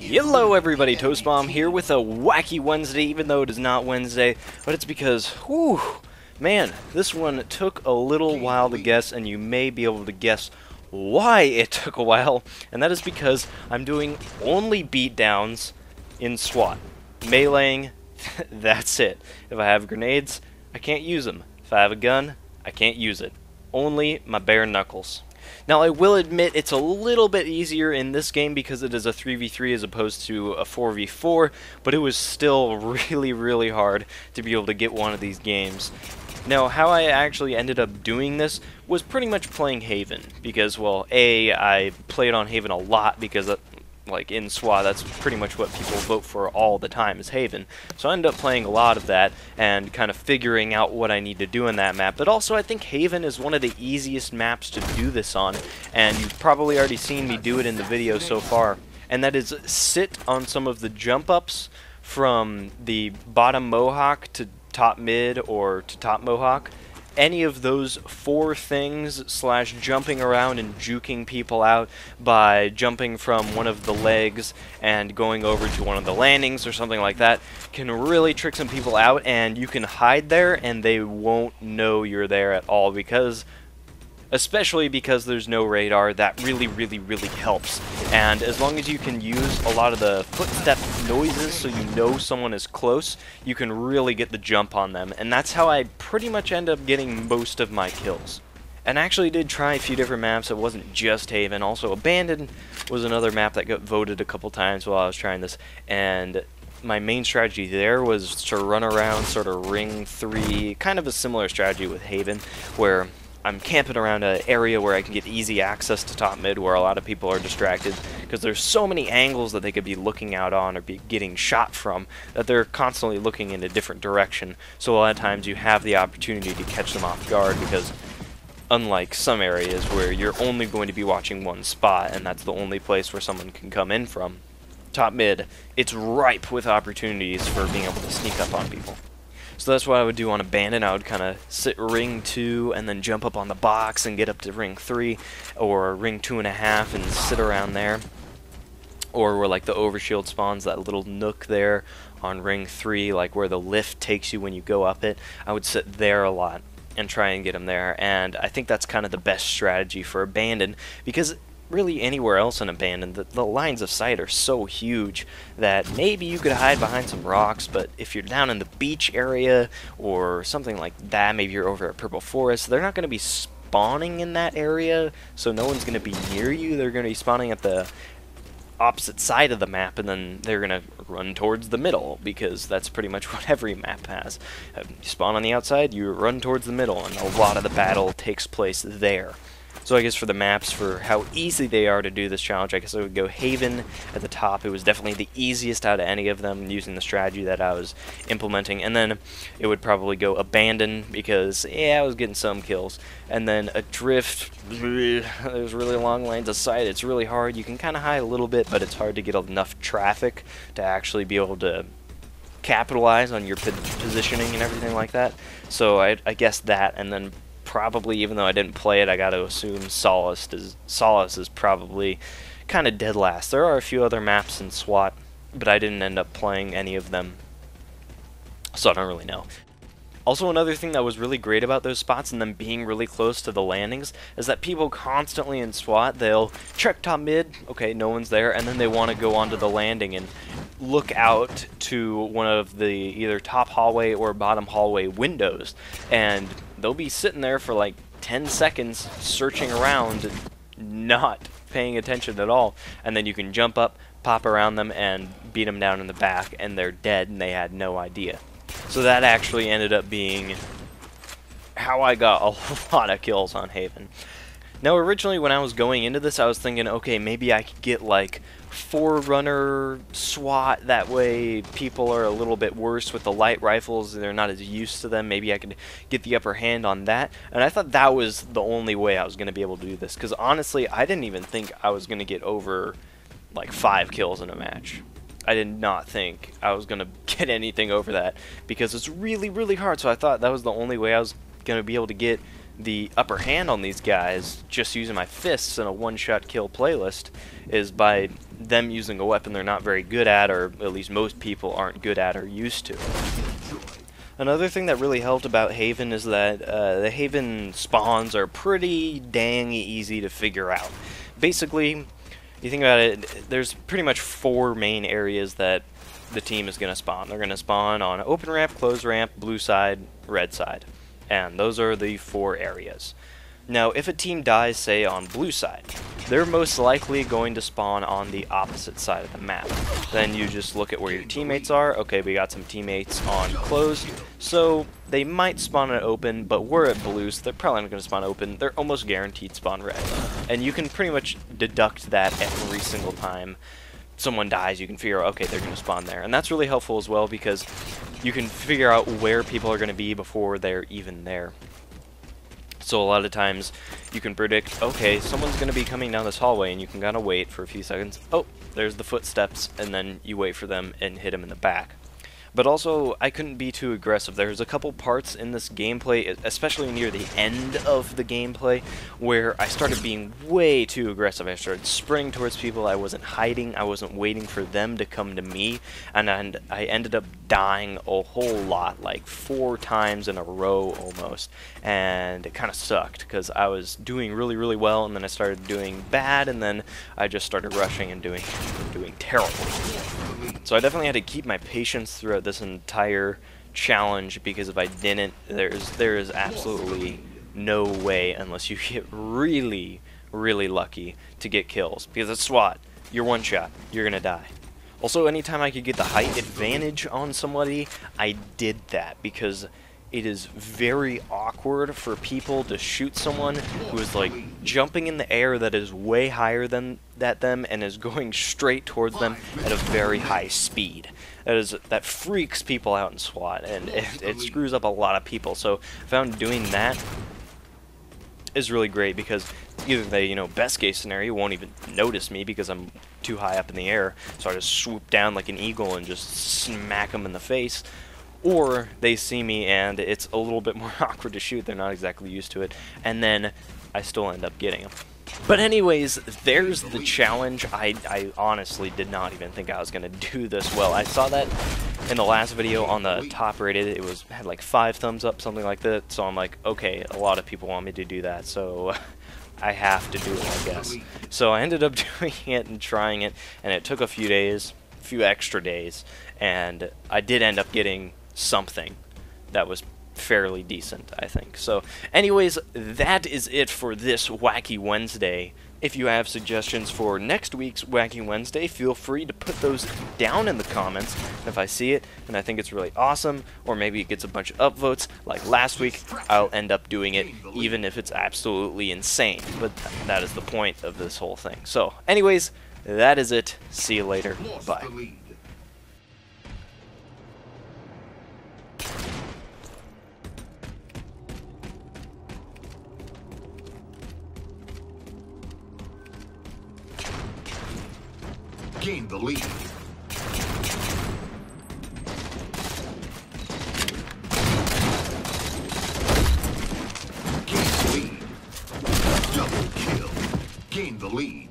Hello everybody, Toast Bomb here with a Wacky Wednesday, even though it is not Wednesday, but it's because, whew, man, this one took a little while to guess, and you may be able to guess why it took a while, and that is because I'm doing only beatdowns in SWAT. Meleeing, that's it. If I have grenades, I can't use them. If I have a gun, I can't use it. Only my bare knuckles. Now, I will admit it's a little bit easier in this game because it is a 3v3 as opposed to a 4v4, but it was still really hard to be able to get one of these games. Now, how I actually ended up doing this was pretty much playing Haven, because, well, I played on Haven a lot because like in SWAT, that's pretty much what people vote for all the time is Haven. So I ended up playing a lot of that and kind of figuring out what I need to do in that map. But also I think Haven is one of the easiest maps to do this on, and you've probably already seen me do it in the video so far. And that is sit on some of the jump ups from the bottom Mohawk to top mid or to top Mohawk. Any of those four things slash jumping around and juking people out by jumping from one of the legs and going over to one of the landings or something like that can really trick some people out, and you can hide there and they won't know you're there at all, because especially because there's no radar. That really helps. And as long as you can use a lot of the footstep noises so you know someone is close, you can really get the jump on them. And that's how I pretty much end up getting most of my kills. And I actually did try a few different maps. It wasn't just Haven. Also, Abandoned was another map that got voted a couple times while I was trying this. And my main strategy there was to run around sort of ring 3, kind of a similar strategy with Haven, where I'm camping around an area where I can get easy access to top mid, where a lot of people are distracted because there's so many angles that they could be looking out on or be getting shot from that they're constantly looking in a different direction. So a lot of times you have the opportunity to catch them off guard, because unlike some areas where you're only going to be watching one spot and that's the only place where someone can come in from, top mid, it's ripe with opportunities for being able to sneak up on people. So that's what I would do on Abandon. I would kind of sit ring 2 and then jump up on the box and get up to ring 3 or ring 2.5 and sit around there. Or where like the overshield spawns, that little nook there on ring 3, like where the lift takes you when you go up it, I would sit there a lot and try and get them there. And I think that's kind of the best strategy for Abandon, because really anywhere else in Abandoned, the lines of sight are so huge that maybe you could hide behind some rocks, but if you're down in the beach area or something like that, maybe you're over at Purple Forest, they're not going to be spawning in that area, so no one's going to be near you. They're going to be spawning at the opposite side of the map, and then they're going to run towards the middle, because that's pretty much what every map has. You spawn on the outside, you run towards the middle, and a lot of the battle takes place there. So I guess for the maps, for how easy they are to do this challenge, I guess I would go Haven at the top. It was definitely the easiest out of any of them using the strategy that I was implementing. And then it would probably go Abandon because, yeah, I was getting some kills. And then Adrift, there's really long lines of sight. It's really hard. You can kind of hide a little bit, but it's hard to get enough traffic to actually be able to capitalize on your positioning and everything like that. So I guess that, and then probably, even though I didn't play it, I got to assume Solace is probably kind of dead last. There are a few other maps in SWAT, but I didn't end up playing any of them, so I don't really know. Also, another thing that was really great about those spots and them being really close to the landings is that people constantly in SWAT, they'll check top mid, okay, no one's there, and then they want to go onto the landing and look out to one of the either top hallway or bottom hallway windows, and they'll be sitting there for like 10 seconds searching around, not paying attention at all, and then you can jump up, pop around them, and beat them down in the back, and they're dead and they had no idea. So that actually ended up being how I got a lot of kills on Haven. Now, originally when I was going into this, I was thinking, okay, maybe I could get like Forerunner SWAT, that way people are a little bit worse with the light rifles, they're not as used to them, maybe I could get the upper hand on that. And I thought that was the only way I was going to be able to do this, because honestly, I didn't even think I was going to get over like 5 kills in a match. I did not think I was going to get anything over that, because it's really hard. So I thought that was the only way I was going to be able to get the upper hand on these guys just using my fists in a one-shot kill playlist is by them using a weapon they're not very good at, or at least most people aren't good at or used to. Another thing that really helped about Haven is that the Haven spawns are pretty dang easy to figure out. Basically, you think about it, there's pretty much 4 main areas that the team is going to spawn. They're going to spawn on open ramp, closed ramp, blue side, red side. And those are the 4 areas. Now, if a team dies, say, on blue side, they're most likely going to spawn on the opposite side of the map. Then you just look at where your teammates are. Okay, we got some teammates on closed, so they might spawn at open, but we're at blue, so they're probably not going to spawn open. They're almost guaranteed spawn red. And you can pretty much deduct that every single time someone dies. You can figure out, okay, they're going to spawn there. And that's really helpful as well, because you can figure out where people are going to be before they're even there. So a lot of times you can predict, okay, someone's going to be coming down this hallway, and you can kind of wait for a few seconds. Oh, there's the footsteps, and then you wait for them and hit them in the back. But also, I couldn't be too aggressive. There's a couple parts in this gameplay, especially near the end of the gameplay, where I started being way too aggressive. I started sprinting towards people. I wasn't hiding. I wasn't waiting for them to come to me. And I ended up dying a whole lot, like 4 times in a row almost. And it kind of sucked, because I was doing really, really well, and then I started doing bad, and then I just started rushing and doing terrible. So I definitely had to keep my patience throughout this entire challenge, because if I didn't, there is absolutely no way, unless you get really, really lucky, to get kills. Because it's SWAT, you're one shot, you're gonna die. Also, anytime I could get the height advantage on somebody, I did that, because it is very awkward for people to shoot someone who is like jumping in the air that is way higher than them and is going straight towards them at a very high speed. That freaks people out in SWAT, and it screws up a lot of people. So I found doing that is really great, because either they, best case scenario, won't even notice me because I'm too high up in the air, so I just swoop down like an eagle and just smack them in the face. Or they see me and it's a little bit more awkward to shoot, they're not exactly used to it, and then I still end up getting them. But anyways, there's the challenge. I honestly did not even think I was going to do this well. I saw that in the last video on the top rated, it had like 5 thumbs up, something like that, so I'm like, okay, a lot of people want me to do that, so I have to do it, I guess. So I ended up doing it and trying it, and it took a few days, a few extra days, and I did end up getting something that was fairly decent, I think. So anyways, that is it for this Wacky Wednesday. If you have suggestions for next week's Wacky Wednesday, feel free to put those down in the comments. And if I see it and I think it's really awesome, or maybe it gets a bunch of upvotes like last week, I'll end up doing it even if it's absolutely insane. But that is the point of this whole thing. So anyways, that is it. See you later. Bye. Gain the lead. Gain the lead. Double kill. Gain the lead.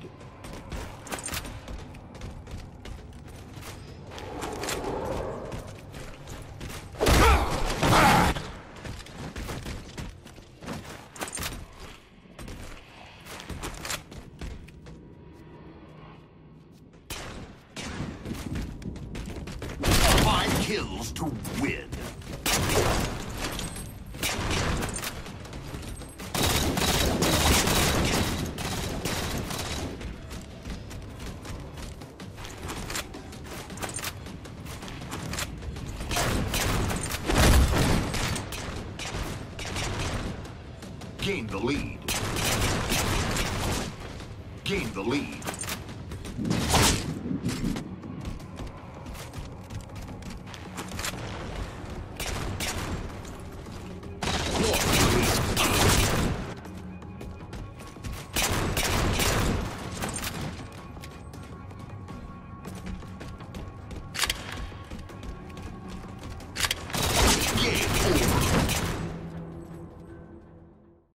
Kills to win. Gain the lead. Gain the lead.